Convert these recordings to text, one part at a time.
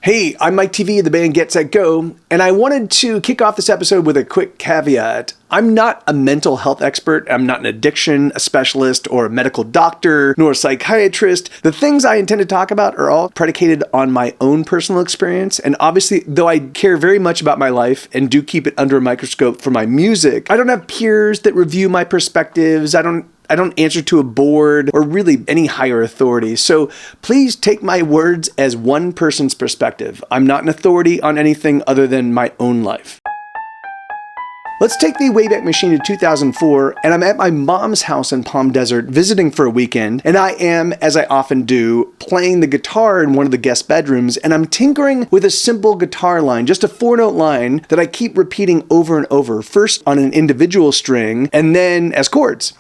Hey, I'm Mike TV of the band Get Set Go, and I wanted to kick off this episode with a quick caveat. I'm not a mental health expert, I'm not an addiction, a specialist, or a medical doctor, nor a psychiatrist. The things I intend to talk about are all predicated on my own personal experience, and obviously, though I care very much about my life and do keep it under a microscope for my music, I don't have peers that review my perspectives. I don't answer to a board or really any higher authority. So please take my words as one person's perspective. I'm not an authority on anything other than my own life. Let's take the Wayback Machine to 2004, and I'm at my mom's house in Palm Desert visiting for a weekend, and I am, as I often do, playing the guitar in one of the guest bedrooms, and I'm tinkering with a simple guitar line, just a 4-note line that I keep repeating over and over, first on an individual string, and then as chords.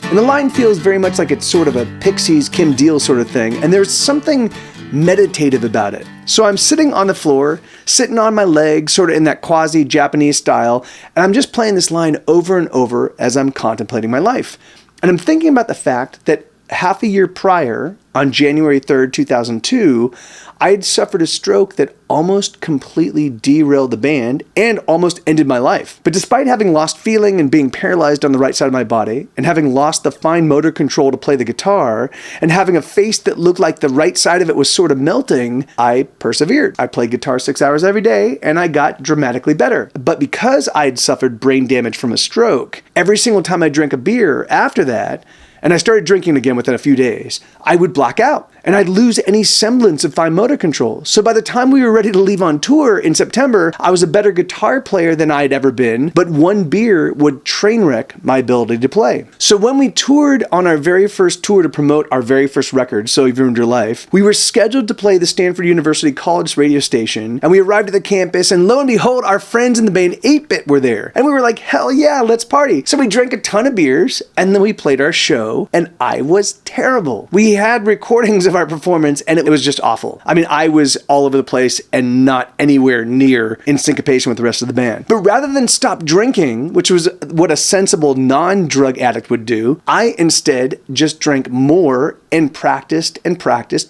And the line feels very much like it's sort of a Pixies, Kim Deal sort of thing, and there's something meditative about it. So I'm sitting on the floor, sitting on my legs, sort of in that quasi-Japanese style, and I'm just playing this line over and over as I'm contemplating my life. And I'm thinking about the fact that half a year prior, on January 3rd, 2002, I had suffered a stroke that almost completely derailed the band and almost ended my life. But despite having lost feeling and being paralyzed on the right side of my body, and having lost the fine motor control to play the guitar, and having a face that looked like the right side of it was sort of melting, I persevered. I played guitar 6 hours every day, and I got dramatically better. But because I had suffered brain damage from a stroke, every single time I drank a beer after that, and I started drinking again within a few days, I would black out and I'd lose any semblance of fine motor control. So by the time we were ready to leave on tour in September, I was a better guitar player than I had ever been, but one beer would train wreck my ability to play. So when we toured on our very first tour to promote our very first record, So You've Ruined Your Life, we were scheduled to play the Stanford University College radio station, and we arrived at the campus, and lo and behold, our friends in the band 8-Bit were there. And we were like, hell yeah, let's party. So we drank a ton of beers, and then we played our show, and I was terrible. We had recordings of our performance, and it was just awful. I mean, I was all over the place and not anywhere near in syncopation with the rest of the band. But rather than stop drinking, which was what a sensible non-drug addict would do, I instead just drank more and practiced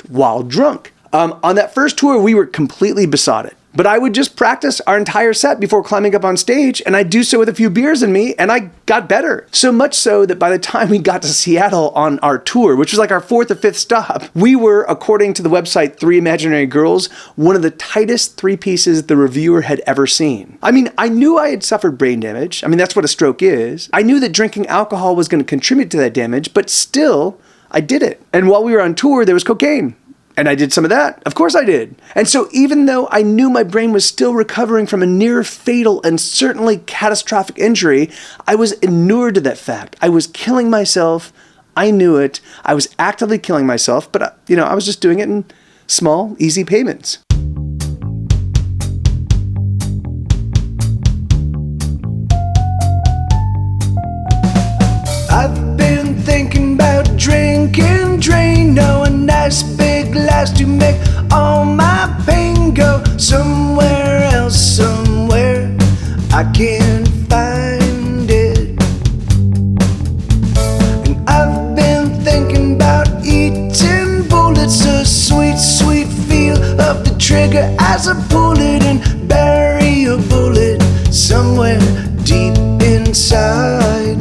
while drunk. On that first tour, we were completely besotted. But I would just practice our entire set before climbing up on stage, and I'd do so with a few beers in me, and I got better. So much so that by the time we got to Seattle on our tour, which was like our 4th or 5th stop, we were, according to the website 3 Imaginary Girls, one of the tightest 3 pieces the reviewer had ever seen. I mean, I knew I had suffered brain damage. I mean, that's what a stroke is. I knew that drinking alcohol was going to contribute to that damage, but still, I did it. And while we were on tour, there was cocaine. And I did some of that. Of course I did. And so even though I knew my brain was still recovering from a near fatal and certainly catastrophic injury, I was inured to that fact. I was killing myself. I knew it. I was actively killing myself, but I was just doing it in small, easy payments. I've been thinking about drinking, drain, a nice big glass to make all my pain go somewhere else, somewhere I can't find it. And I've been thinking about eating bullets, a sweet, sweet feel of the trigger as I pull it and bury a bullet somewhere deep inside.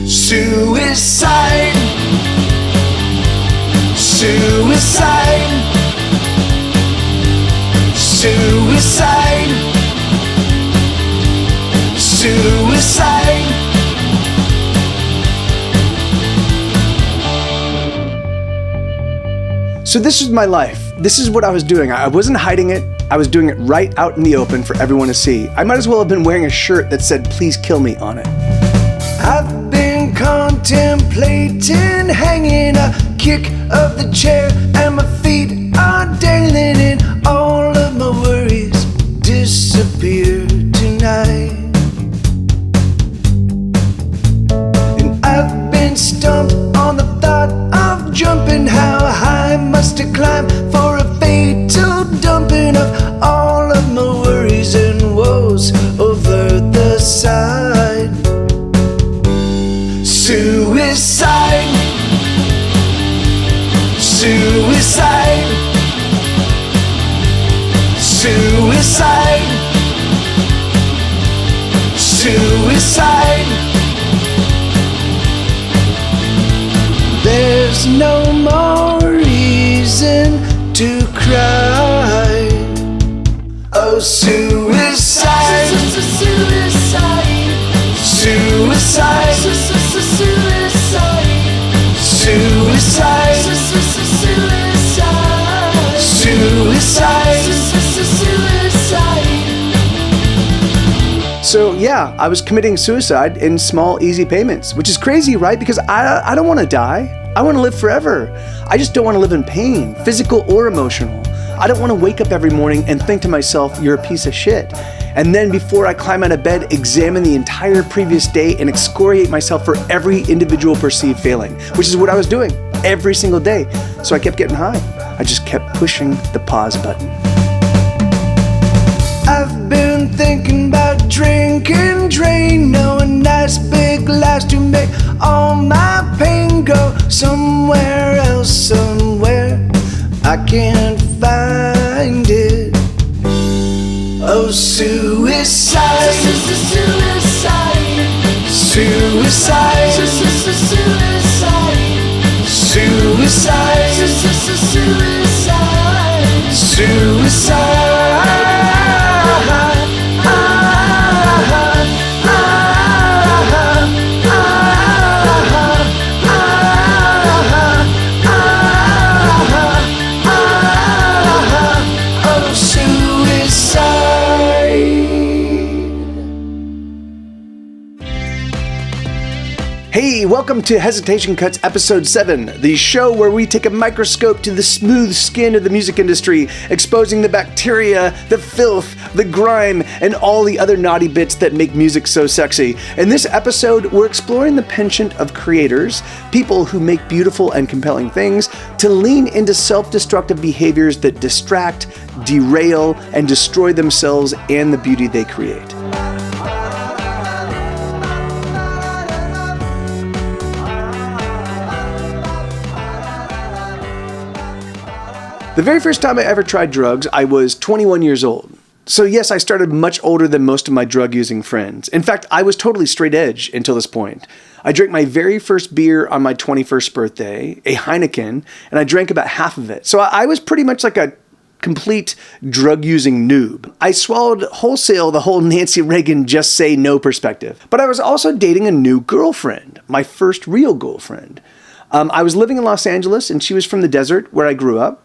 Suicide, suicide, suicide, suicide. So this was my life. This is what I was doing. I wasn't hiding it. I was doing it right out in the open for everyone to see. I might as well have been wearing a shirt that said, "Please kill me" on it. I've been contemplating hanging a kick of the chair, and my feet are dangling and all of my worries disappear tonight. And I've been stumped on the thought of jumping. How high must I climb for a fatal dumping of all of my worries and woes over the side? Suicide, Suicide. Suicide. There's no more reason to cry. Oh, suicide. Suicide. Suicide. Suicide. So yeah, I was committing suicide in small, easy payments, which is crazy, right? Because I don't want to die. I want to live forever. I just don't want to live in pain, physical or emotional. I don't want to wake up every morning and think to myself, you're a piece of shit. And then before I climb out of bed, examine the entire previous day and excoriate myself for every individual perceived failing, which is what I was doing every single day. So I kept getting high. I just kept pushing the pause button. I've been thinking about drinking drain, no a nice big glass to make all my pain go somewhere else, somewhere I can't find it. Oh, suicide. Suicide. Suicide. Suicide. Suicide. Hey, welcome to Hesitation Cuts Episode 7, the show where we take a microscope to the smooth skin of the music industry, exposing the bacteria, the filth, the grime, and all the other naughty bits that make music so sexy. In this episode, we're exploring the penchant of creators, people who make beautiful and compelling things, to lean into self-destructive behaviors that distract, derail, and destroy themselves and the beauty they create. The very first time I ever tried drugs, I was 21 years old. So yes, I started much older than most of my drug-using friends. In fact, I was totally straight edge until this point. I drank my very first beer on my 21st birthday, a Heineken, and I drank about half of it. So I was pretty much like a complete drug-using noob. I swallowed wholesale the whole Nancy Reagan just say no perspective. But I was also dating a new girlfriend, my first real girlfriend. I was living in Los Angeles and she was from the desert where I grew up.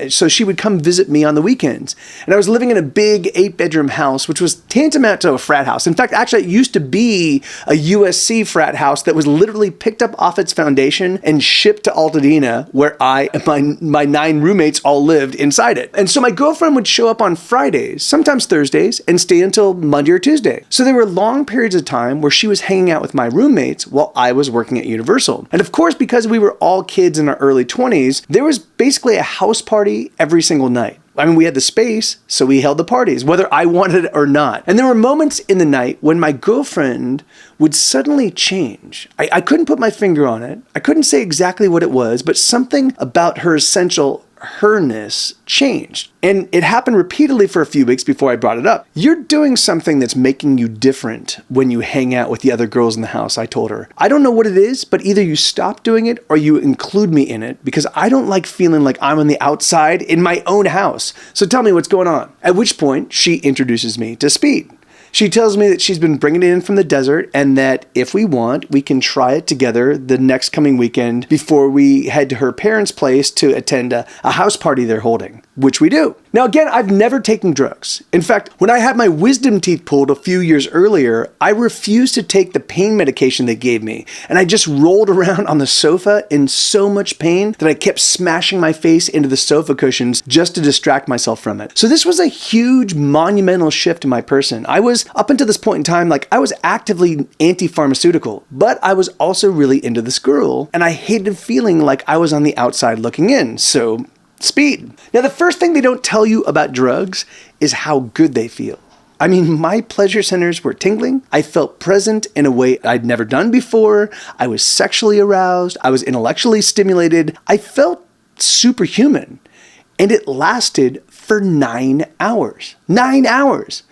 So she would come visit me on the weekends. And I was living in a big 8-bedroom house, which was tantamount to a frat house. In fact, actually, it used to be a USC frat house that was literally picked up off its foundation and shipped to Altadena, where I and my 9 roommates all lived inside it. And so my girlfriend would show up on Fridays, sometimes Thursdays, and stay until Monday or Tuesday. So there were long periods of time where she was hanging out with my roommates while I was working at Universal. And of course, because we were all kids in our early 20s, there was basically a house party every single night. I mean, we had the space, so we held the parties, whether I wanted it or not. And there were moments in the night when my girlfriend would suddenly change. I couldn't put my finger on it. I couldn't say exactly what it was, but something about her essential herness changed. And it happened repeatedly for a few weeks before I brought it up. You're doing something that's making you different when you hang out with the other girls in the house, I told her. I don't know what it is, but either you stop doing it or you include me in it because I don't like feeling like I'm on the outside in my own house. So tell me what's going on. At which point, she introduces me to speed. She tells me that she's been bringing it in from the desert and that if we want, we can try it together the next coming weekend before we head to her parents' place to attend a house party they're holding, which we do. Now again, I've never taken drugs. In fact, when I had my wisdom teeth pulled a few years earlier, I refused to take the pain medication they gave me, and I just rolled around on the sofa in so much pain that I kept smashing my face into the sofa cushions just to distract myself from it. So this was a huge, monumental shift in my person. I was, up until this point in time, I was actively anti-pharmaceutical, but I was also really into this girl, and I hated feeling like I was on the outside looking in, so speed. Now, the first thing they don't tell you about drugs is how good they feel. I mean, my pleasure centers were tingling. I felt present in a way I'd never done before. I was sexually aroused. I was intellectually stimulated. I felt superhuman. And it lasted for 9 hours. 9 hours.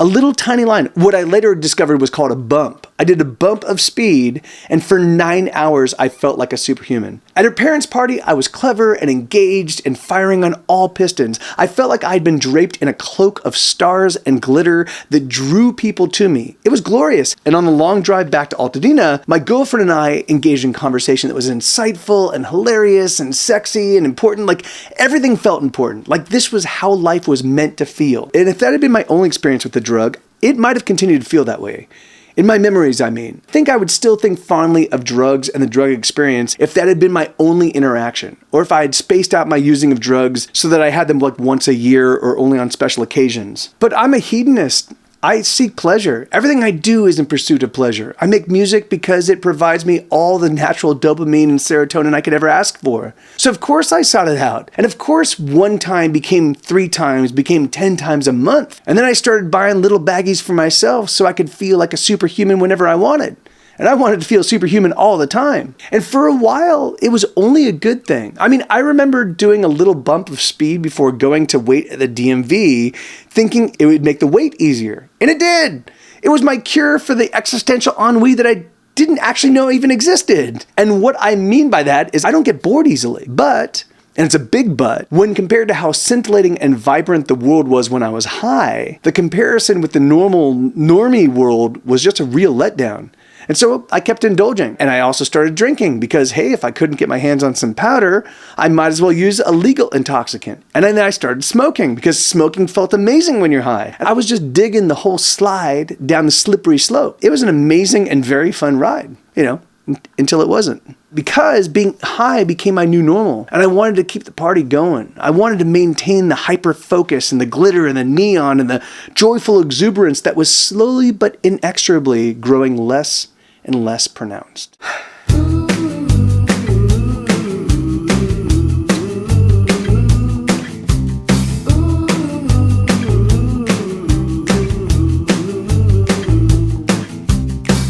A little tiny line. What I later discovered was called a bump. I did a bump of speed, and for 9 hours, I felt like a superhuman. At her parents' party, I was clever and engaged and firing on all pistons. I felt like I'd been draped in a cloak of stars and glitter that drew people to me. It was glorious. And on the long drive back to Altadena, my girlfriend and I engaged in conversation that was insightful and hilarious and sexy and important. Like, everything felt important. Like, this was how life was meant to feel. And if that had been my only experience with the drug, it might have continued to feel that way. In my memories, I mean. I think I would still think fondly of drugs and the drug experience if that had been my only interaction, or if I had spaced out my using of drugs so that I had them like once a year or only on special occasions. But I'm a hedonist. I seek pleasure. Everything I do is in pursuit of pleasure. I make music because it provides me all the natural dopamine and serotonin I could ever ask for. So of course I sought it out. And of course 1 time became 3 times, became 10 times a month. And then I started buying little baggies for myself so I could feel like a superhuman whenever I wanted. And I wanted to feel superhuman all the time. And for a while, it was only a good thing. I mean, I remember doing a little bump of speed before going to wait at the DMV, thinking it would make the wait easier. And it did. It was my cure for the existential ennui that I didn't actually know even existed. And what I mean by that is I don't get bored easily. But, and it's a big but, when compared to how scintillating and vibrant the world was when I was high, the comparison with the normie world was just a real letdown. And so I kept indulging. And I also started drinking because, hey, if I couldn't get my hands on some powder, I might as well use a legal intoxicant. And then I started smoking because smoking felt amazing when you're high. And I was just digging the whole slide down the slippery slope. It was an amazing and very fun ride, until it wasn't. Because being high became my new normal, and I wanted to keep the party going. I wanted to maintain the hyper-focus and the glitter and the neon and the joyful exuberance that was slowly but inexorably growing less and less pronounced.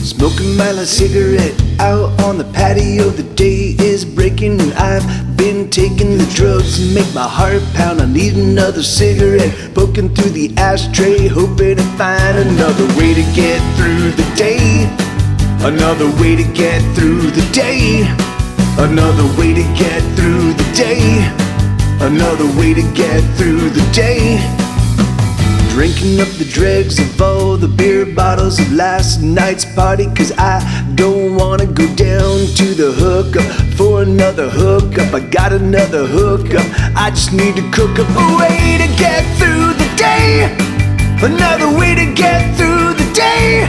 Smoking my last cigarette out on the patio. The day is breaking and I've been taking the drugs to make my heart pound. I need another cigarette, poking through the ashtray, hoping to find another way to get through the day. Another way to get through the day. Another way to get through the day. Another way to get through the day. Drinking up the dregs of all the beer bottles of last night's party, 'cause I don't wanna go down to the hookup for another hookup. I got another hookup, I just need to cook up a way to get through the day. Another way to get through the day.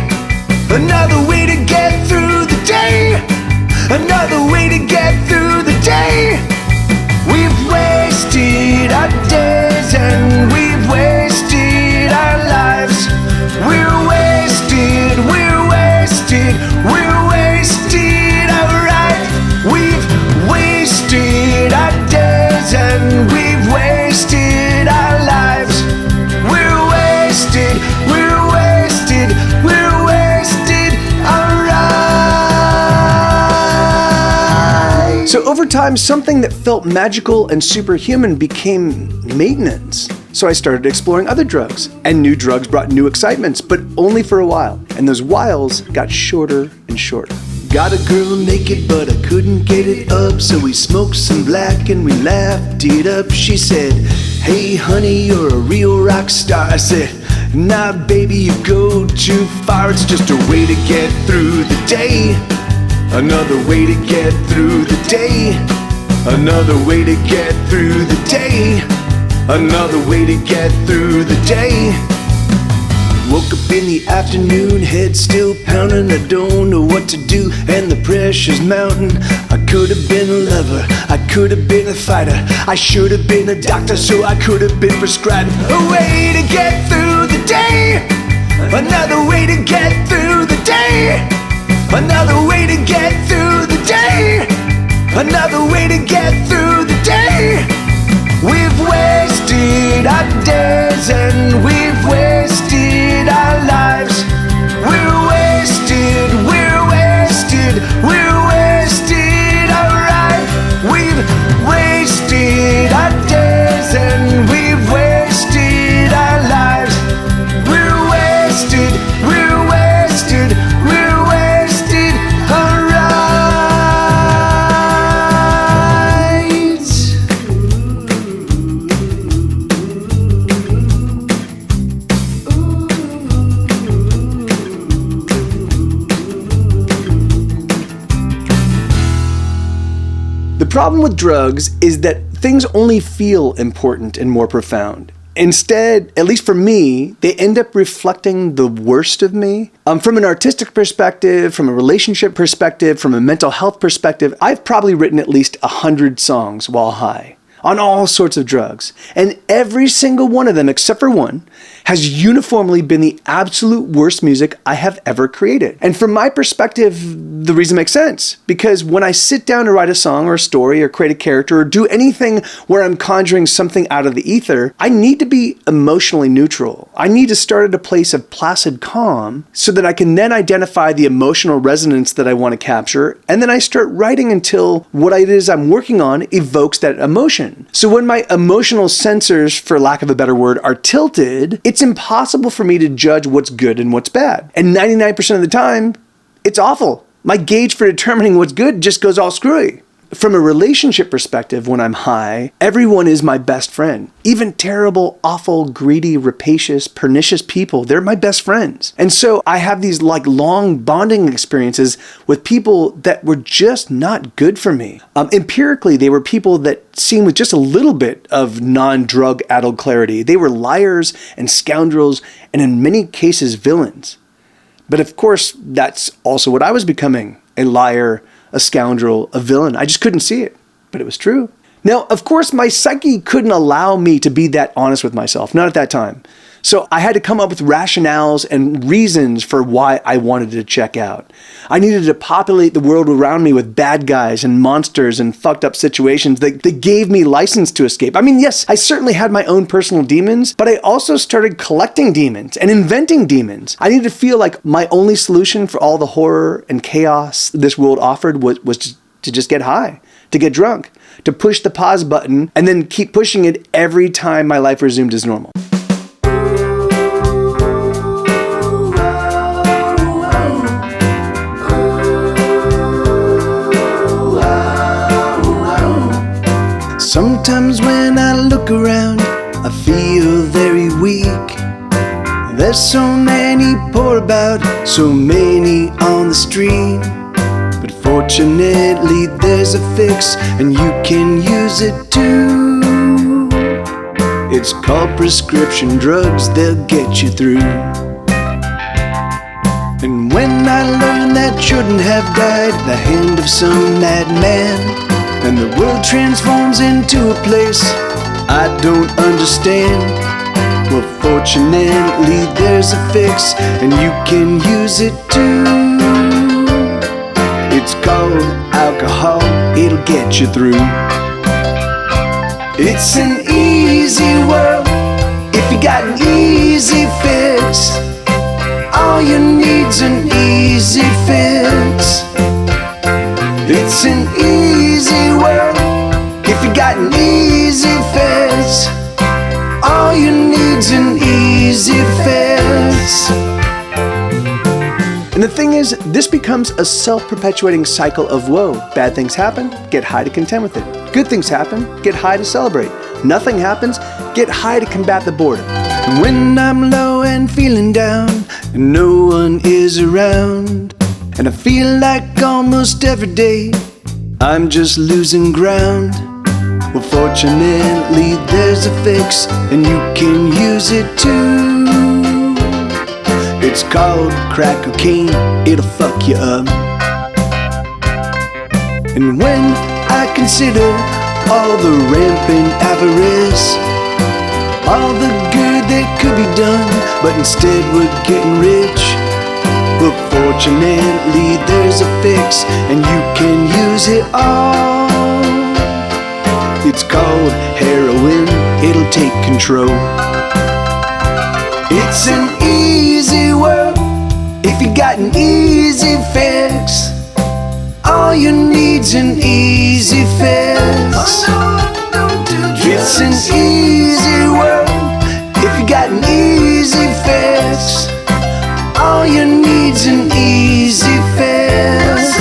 Another way to get through the day. Another way to get through the day. We've wasted our days and we've wasted our lives. We're wasted, we're wasted, we're wasted, alright. We've wasted our days and we've wasted our lives. We're wasted, we're wasted, we're wasted, alright. So over time, something that felt magical and superhuman became maintenance. So I started exploring other drugs, and new drugs brought new excitements, but only for a while. And those whiles got shorter and shorter. Got a girl naked, but I couldn't get it up, so we smoked some black and we laughed it up. She said, "Hey honey, you're a real rock star." I said, "Nah baby, you go too far. It's just a way to get through the day. Another way to get through the day. Another way to get through the day. Another way to get through the day." Woke up in the afternoon, head still pounding. I don't know what to do and the pressure's mounting. I could have been a lover, I could have been a fighter. I should have been a doctor so I could have been prescribed a way to get through the day. Another way to get through the day. Another way to get through the day. Another way to get through the day. We've wasted our days and we've wasted our lives. We're wasted, we're wasted, we're wasted, alright. We've wasted our days and we've wasted problem with drugs is that things only feel important and more profound. Instead, at least for me, they end up reflecting the worst of me. From an artistic perspective, from a relationship perspective, from a mental health perspective, I've probably written at least 100 songs while high on all sorts of drugs. And every single one of them, except for one, has uniformly been the absolute worst music I have ever created. And from my perspective, the reason makes sense. Because when I sit down to write a song or a story or create a character or do anything where I'm conjuring something out of the ether, I need to be emotionally neutral. I need to start at a place of placid calm so that I can then identify the emotional resonance that I want to capture. And then I start writing until what it is I'm working on evokes that emotion. So when my emotional sensors, for lack of a better word, are tilted, it's impossible for me to judge what's good and what's bad. And 99% of the time, it's awful. My gauge for determining what's good just goes all screwy. From a relationship perspective, when I'm high, everyone is my best friend. Even terrible, awful, greedy, rapacious, pernicious people, they're my best friends. And so I have these long bonding experiences with people that were just not good for me. Empirically, they were people that seemed with just a little bit of non-drug addled clarity. They were liars and scoundrels and in many cases villains. But of course, that's also what I was becoming, a liar, a scoundrel, a villain. I just couldn't see it, but it was true. Now, of course, my psyche couldn't allow me to be that honest with myself, not at that time. So I had to come up with rationales and reasons for why I wanted to check out. I needed to populate the world around me with bad guys and monsters and fucked up situations that gave me license to escape. I mean, yes, I certainly had my own personal demons, but I also started collecting demons and inventing demons. I needed to feel like my only solution for all the horror and chaos this world offered was to just get high, to get drunk, to push the pause button and then keep pushing it every time my life resumed as normal. Sometimes when I look around, I feel very weak. There's so many poor about, so many on the street. But fortunately there's a fix, and you can use it too. It's called prescription drugs, they'll get you through. And when I learned that shouldn't have died at the hand of some madman, and the world transforms into a place I don't understand, well, fortunately there's a fix, and you can use it too. It's called alcohol, it'll get you through. It's an easy world if you got an easy fix. All you need's an easy fix. It's an easy world if you got an easy fix. All you need's an easy fix. And the thing is, this becomes a self-perpetuating cycle of woe. Bad things happen, get high to contend with it. Good things happen, get high to celebrate. Nothing happens, get high to combat the boredom. And when I'm low and feeling down, and no one is around, and I feel like almost every day I'm just losing ground, well, fortunately there's a fix, and you can use it too. It's called crack cocaine, it'll fuck you up. And when I consider all the rampant avarice, all the good that could be done, but instead we're getting rich, well, fortunately there's a fix, and you can use it all. It's called heroin, it'll take control. It's an easy world if you got an easy fix. All you need's an easy fix. It's an easy world if you got an easy fix. All you need's an easy fix.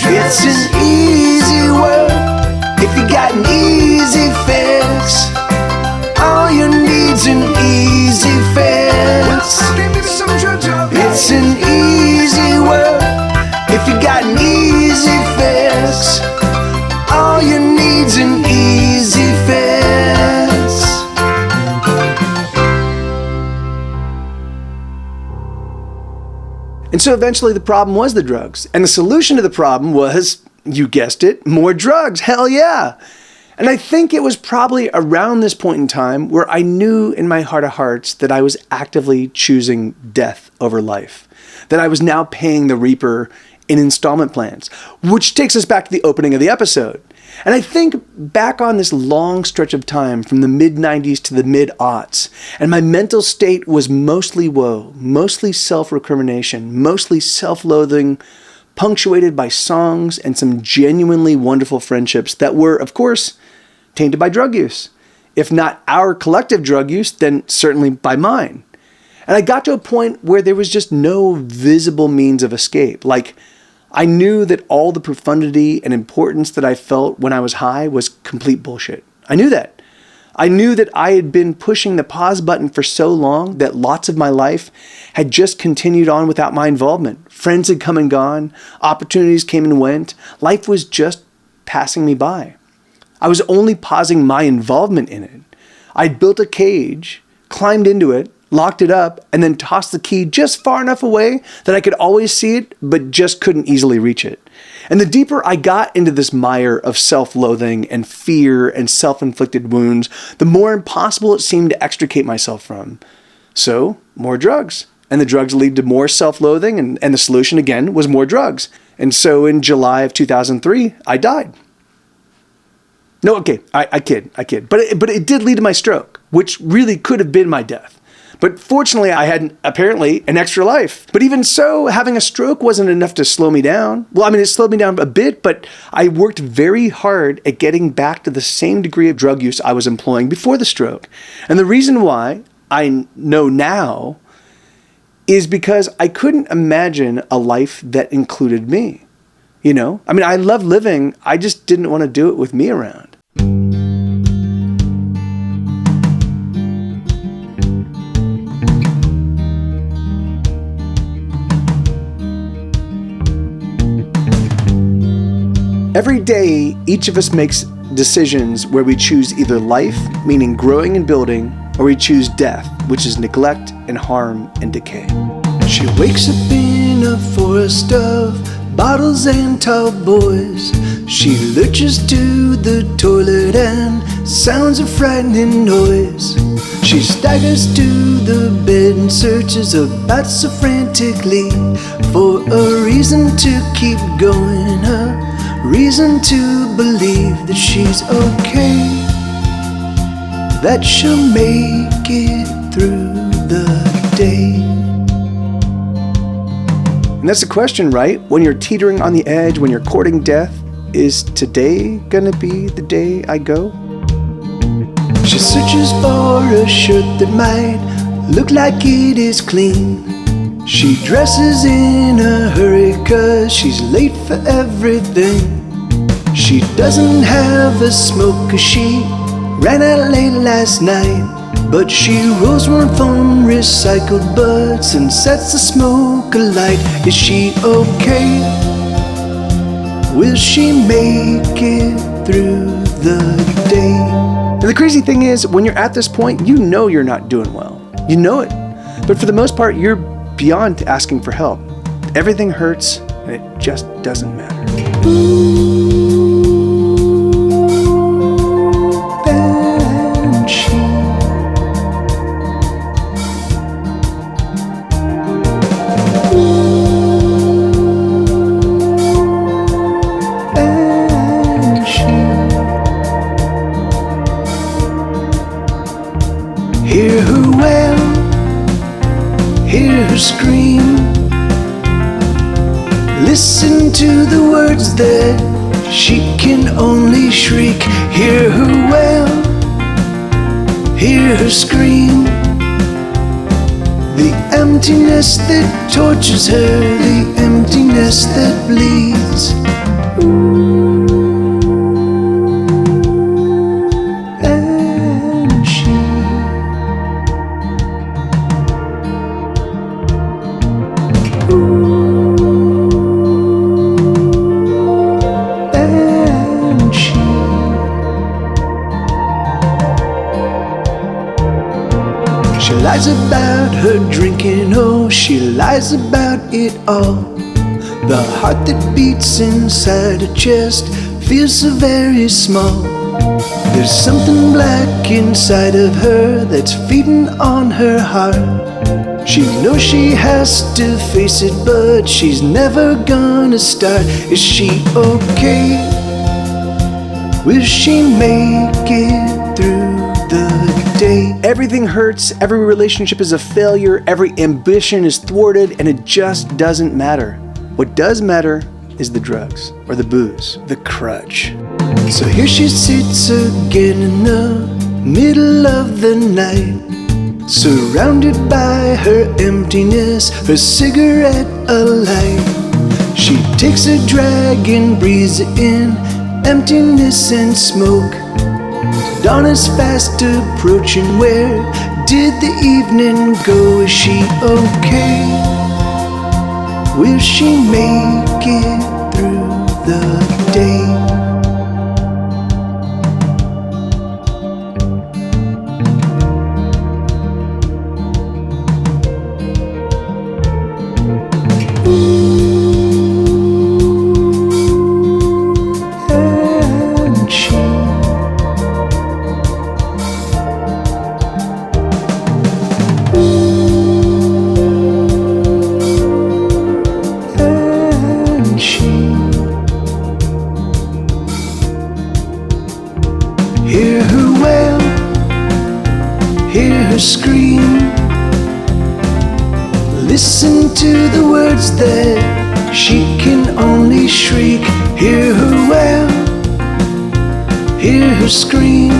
It's an easy world if you got an easy fix. All you need's an easy fix. It's an easy world if you got an easy fix. so eventually the problem was the drugs. And the solution to the problem was, you guessed it, more drugs. Hell yeah. And I think it was probably around this point in time where I knew in my heart of hearts that I was actively choosing death over life, that I was now paying the reaper in installment plans, which takes us back to the opening of the episode. And I think back on this long stretch of time from the mid-90s to the mid-aughts, and my mental state was mostly woe, mostly self-recrimination, mostly self-loathing, punctuated by songs and some genuinely wonderful friendships that were, of course, tainted by drug use. If not our collective drug use, then certainly by mine. And I got to a point where there was just no visible means of escape. Like, I knew that all the profundity and importance that I felt when I was high was complete bullshit. I knew that. I knew that I had been pushing the pause button for so long that lots of my life had just continued on without my involvement. Friends had come and gone. Opportunities came and went. Life was just passing me by. I was only pausing my involvement in it. I'd built a cage, climbed into it, locked it up, and then tossed the key just far enough away that I could always see it, but just couldn't easily reach it. And the deeper I got into this mire of self-loathing and fear and self-inflicted wounds, the more impossible it seemed to extricate myself from. So, more drugs. And the drugs lead to more self-loathing, and the solution, again, was more drugs. And so in July of 2003, I died. No, okay, I kid. But it did lead to my stroke, which really could have been my death. But fortunately, I had apparently an extra life. But even so, having a stroke wasn't enough to slow me down. Well, I mean, it slowed me down a bit, but I worked very hard at getting back to the same degree of drug use I was employing before the stroke. And the reason why I know now is because I couldn't imagine a life that included me. You know? I mean, I love living. I just didn't want to do it with me around. Every day, each of us makes decisions where we choose either life, meaning growing and building, or we choose death, which is neglect and harm and decay. She wakes up in a forest of bottles and tall boys. She lurches to the toilet and sounds a frightening noise. She staggers to the bed and searches about so frantically for a reason to keep going, a reason to believe that she's okay, that she'll make it through the day. And that's the question, right? When you're teetering on the edge, when you're courting death, is today gonna be the day I go? She searches for a shirt that might look like it is clean. She dresses in a hurry 'cause she's late for everything. She doesn't have a smoke 'cause she ran out late last night. But she rolls one from recycled butts and sets the smoke alight. Is she okay? Will she make it through the day? And the crazy thing is, when you're at this point, you know you're not doing well. You know it. But for the most part, you're beyond asking for help. Everything hurts, and it just doesn't matter. Banshee. Hear her wail, hear her scream. Listen to the words that she can only shriek. Hear her wail, hear her scream. The emptiness that tortures her, the emptiness that bleeds. She lies about her drinking, oh, she lies about it all. The heart that beats inside her chest feels so very small. There's something black inside of her that's feeding on her heart. She knows she has to face it, but she's never gonna start. Is she okay? Will she make it through the day? Everything hurts, every relationship is a failure, every ambition is thwarted, and it just doesn't matter. What does matter is the drugs, or the booze, the crutch. So here she sits again in the middle of the night, surrounded by her emptiness, her cigarette alight. She takes a drag and breathes it in, emptiness and smoke. Dawn is fast approaching, where did the evening go? Is she okay? Will she make it through the day? Hear her wail, hear her scream. Listen to the words that she can only shriek. Hear her wail, hear her scream.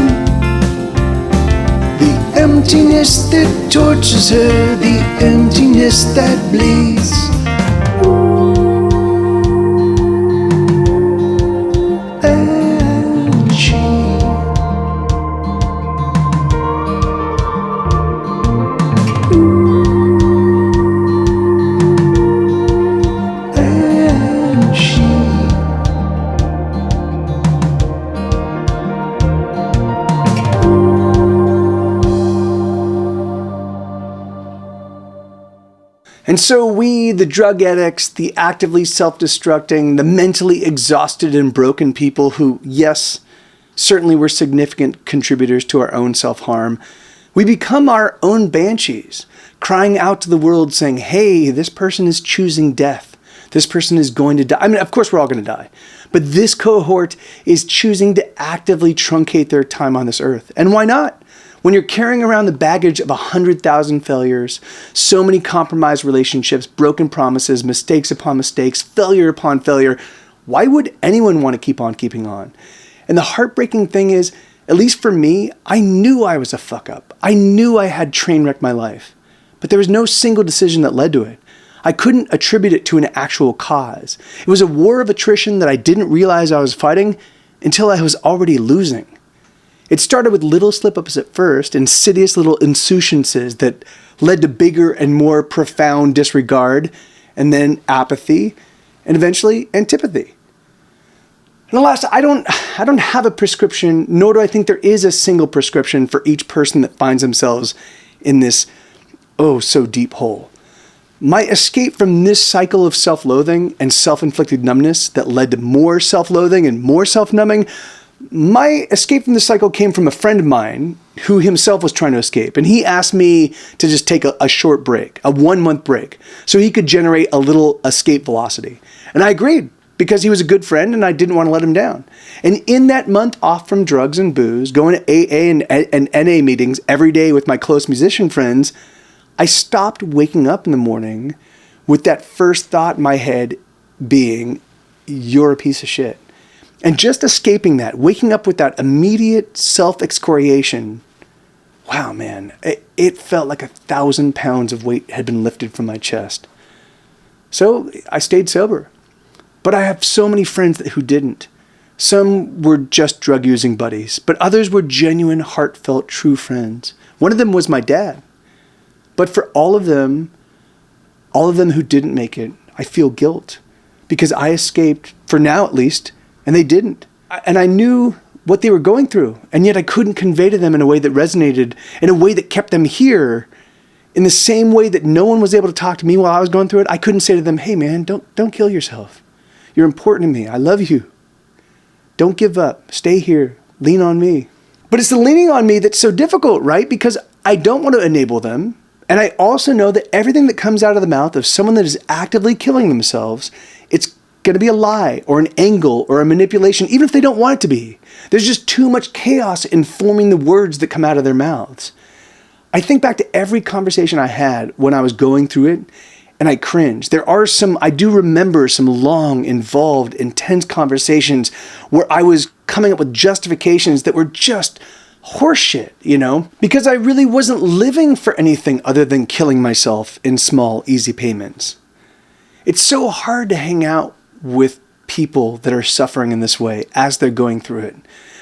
The emptiness that tortures her, the emptiness that bleeds. And so we, the drug addicts, the actively self-destructing, the mentally exhausted and broken people who, yes, certainly were significant contributors to our own self-harm, we become our own banshees, crying out to the world saying, hey, this person is choosing death. This person is going to die. I mean, of course we're all going to die. But this cohort is choosing to actively truncate their time on this earth. And why not? When you're carrying around the baggage of 100,000 failures, so many compromised relationships, broken promises, mistakes upon mistakes, failure upon failure, why would anyone want to keep on keeping on? And the heartbreaking thing is, at least for me, I knew I was a fuck up. I knew I had train wrecked my life. But there was no single decision that led to it. I couldn't attribute it to an actual cause. It was a war of attrition that I didn't realize I was fighting until I was already losing. It started with little slip-ups at first, insidious little insouciances that led to bigger and more profound disregard, and then apathy, and eventually antipathy. And alas, I don't have a prescription, nor do I think there is a single prescription for each person that finds themselves in this oh so deep hole. My escape from this cycle of self-loathing and self-inflicted numbness that led to more self-loathing and more self-numbing, my escape from this cycle came from a friend of mine who himself was trying to escape. And he asked me to just take a short break, a 1-month break, so he could generate a little escape velocity. And I agreed because he was a good friend and I didn't want to let him down. And in that month off from drugs and booze, going to AA and NA meetings every day with my close musician friends, I stopped waking up in the morning with that first thought in my head being, you're a piece of shit. And just escaping that, waking up with that immediate self-excoriation, wow, man, it felt like 1,000 pounds of weight had been lifted from my chest. So I stayed sober. But I have so many friends who didn't. Some were just drug-using buddies, but others were genuine, heartfelt, true friends. One of them was my dad. But for all of them who didn't make it, I feel guilt because I escaped, for now at least, and they didn't. And I knew what they were going through, and yet I couldn't convey to them in a way that resonated, in a way that kept them here In the same way that no one was able to talk to me while I was going through it, I couldn't say to them, hey man, don't kill yourself. You're important to me. I love you. Don't give up. Stay here. Lean on me. But it's the leaning on me that's so difficult, right? Because I don't want to enable them. And I also know that everything that comes out of the mouth of someone that is actively killing themselves, it's going to be a lie or an angle or a manipulation, even if they don't want it to be. There's just too much chaos in forming the words that come out of their mouths. I think back to every conversation I had when I was going through it, and I cringe. I do remember some long, involved, intense conversations where I was coming up with justifications that were just horseshit, because I really wasn't living for anything other than killing myself in small, easy payments. It's so hard to hang out with people that are suffering in this way as they're going through it,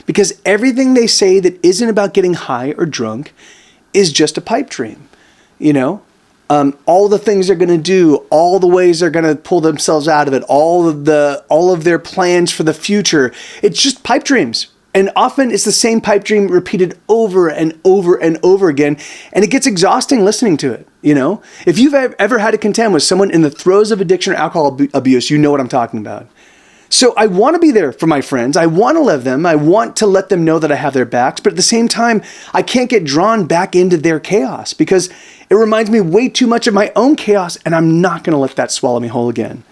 because everything they say that isn't about getting high or drunk is just a pipe dream, all the things they're going to do, all the ways they're going to pull themselves out of it, all of their plans for the future. It's just pipe dreams. And often it's the same pipe dream repeated over and over and over again. And it gets exhausting listening to it, If you've ever had to contend with someone in the throes of addiction or alcohol abuse, you know what I'm talking about. So I want to be there for my friends. I want to love them. I want to let them know that I have their backs. But at the same time, I can't get drawn back into their chaos because it reminds me way too much of my own chaos, and I'm not going to let that swallow me whole again.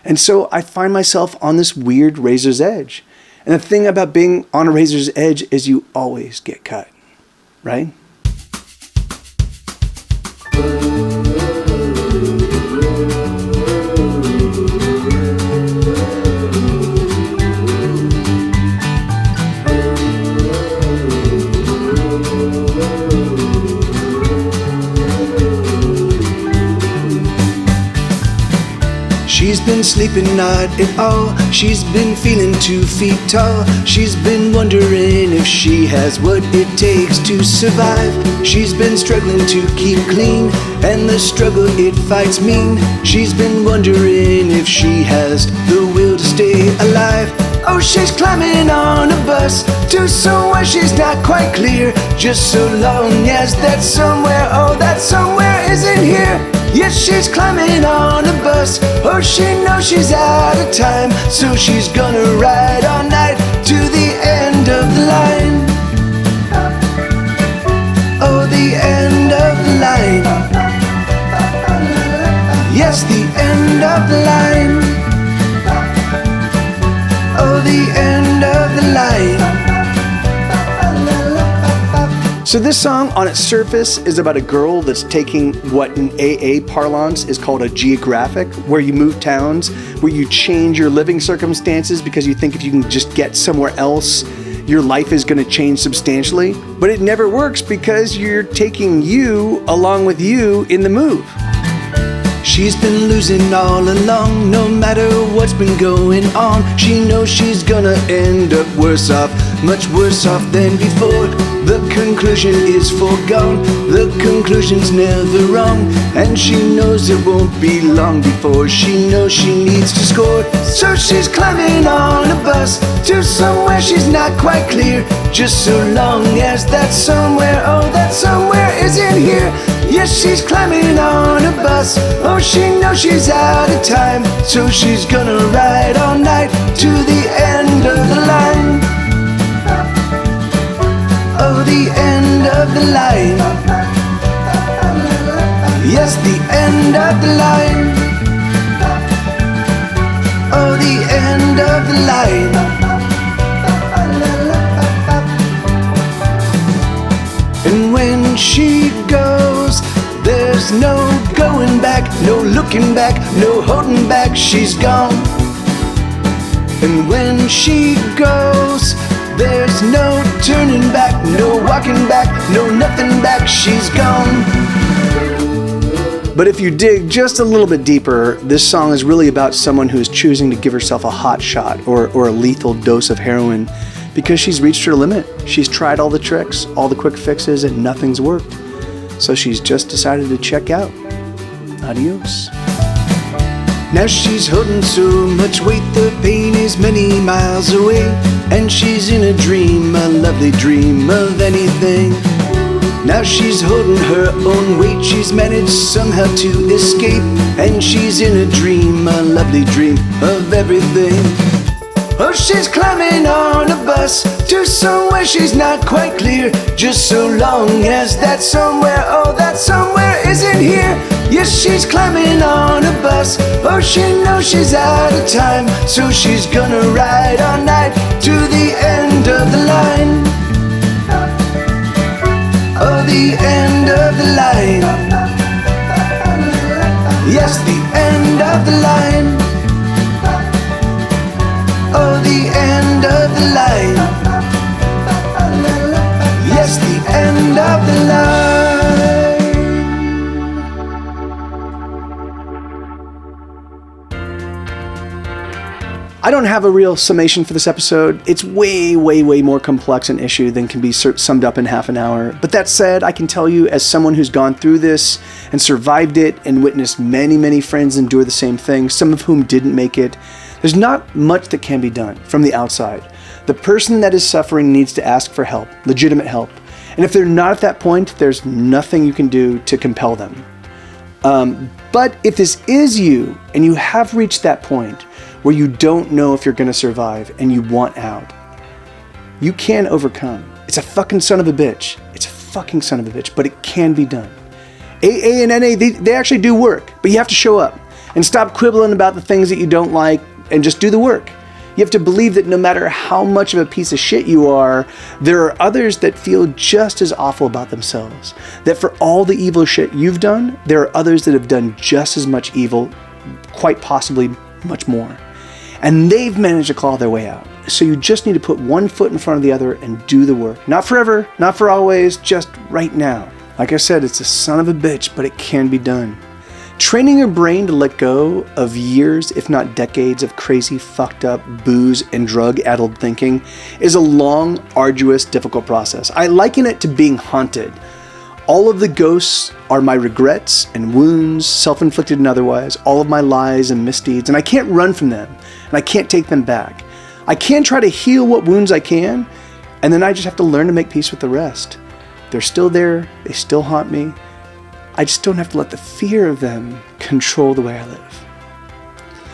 And so I find myself on this weird razor's edge. And the thing about being on a razor's edge is you always get cut, right? She's been sleeping not at all. She's been feeling 2 feet tall. She's been wondering if she has what it takes to survive. She's been struggling to keep clean, and the struggle it fights mean. She's been wondering if she has the will to stay alive. Oh, she's climbing on a bus to somewhere she's not quite clear. Just so long as that somewhere, oh, that somewhere isn't here. Yes, she's climbing on a bus. Oh, she knows she's out of time, so she's gonna ride all night to the end of the line. Oh, the end of the line. Yes, the end of the line. Oh, the end of the line. So this song, on its surface, is about a girl that's taking what in AA parlance is called a geographic, where you move towns, where you change your living circumstances because you think if you can just get somewhere else, your life is going to change substantially. But it never works because you're taking you along with you in the move. She's been losing all along, no matter what's been going on. She knows she's gonna end up worse off, much worse off than before. The conclusion is foregone, the conclusion's never wrong. And she knows it won't be long before she knows she needs to score. So she's climbing on a bus to somewhere she's not quite clear. Just so long as that somewhere, oh, that somewhere isn't here. Yes, she's climbing on a bus. Oh, she knows she's out of time, so she's gonna ride all night to the end of the line. Oh, the end of the line. Yes, the end of the line. Oh, the end of the line. And when she goes, there's no going back, no looking back, no holding back, she's gone. And when she goes, there's no turning back, no walking back, no nothing back, she's gone. But if you dig just a little bit deeper, this song is really about someone who's choosing to give herself a hot shot or a lethal dose of heroin because she's reached her limit. She's tried all the tricks, all the quick fixes, and nothing's worked. So she's just decided to check out. Adios. Now she's holding so much weight, the pain is many miles away. And she's in a dream, a lovely dream of anything. Now she's holding her own weight, she's managed somehow to escape, and she's in a dream, a lovely dream of everything. Oh, she's climbing on a bus to somewhere she's not quite clear, just so long as that somewhere, oh, that somewhere isn't here. Yes, she's climbing on a bus, oh, she knows she's out of time, so she's gonna ride all night to the end of the line. Oh, the end of the line. Yes, the end of the line. Oh, the end of the line. Yes, the end of the line. I don't have a real summation for this episode. It's way, way, way more complex an issue than can be summed up in half an hour. But that said, I can tell you, as someone who's gone through this and survived it and witnessed many, many friends endure the same thing, some of whom didn't make it, there's not much that can be done from the outside. The person that is suffering needs to ask for help, legitimate help. And if they're not at that point, there's nothing you can do to compel them. But if this is you, and you have reached that point where you don't know if you're going to survive and you want out, you can overcome. It's a fucking son of a bitch. It's a fucking son of a bitch, but it can be done. AA and NA, they actually do work, but you have to show up and stop quibbling about the things that you don't like and just do the work. You have to believe that no matter how much of a piece of shit you are, there are others that feel just as awful about themselves. That for all the evil shit you've done, there are others that have done just as much evil, quite possibly much more. And they've managed to claw their way out. So you just need to put one foot in front of the other and do the work. Not forever, not for always, just right now. Like I said, it's a son of a bitch, but it can be done. Training your brain to let go of years, if not decades, of crazy, fucked up, booze and drug-addled thinking is a long, arduous, difficult process. I liken it to being haunted. All of the ghosts are my regrets and wounds, self-inflicted and otherwise, all of my lies and misdeeds, and I can't run from them, and I can't take them back. I can try to heal what wounds I can, and then I just have to learn to make peace with the rest. They're still there, they still haunt me. I just don't have to let the fear of them control the way I live.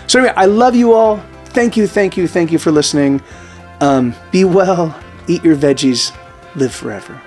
So anyway, I love you all. Thank you for listening. Be well, eat your veggies, live forever.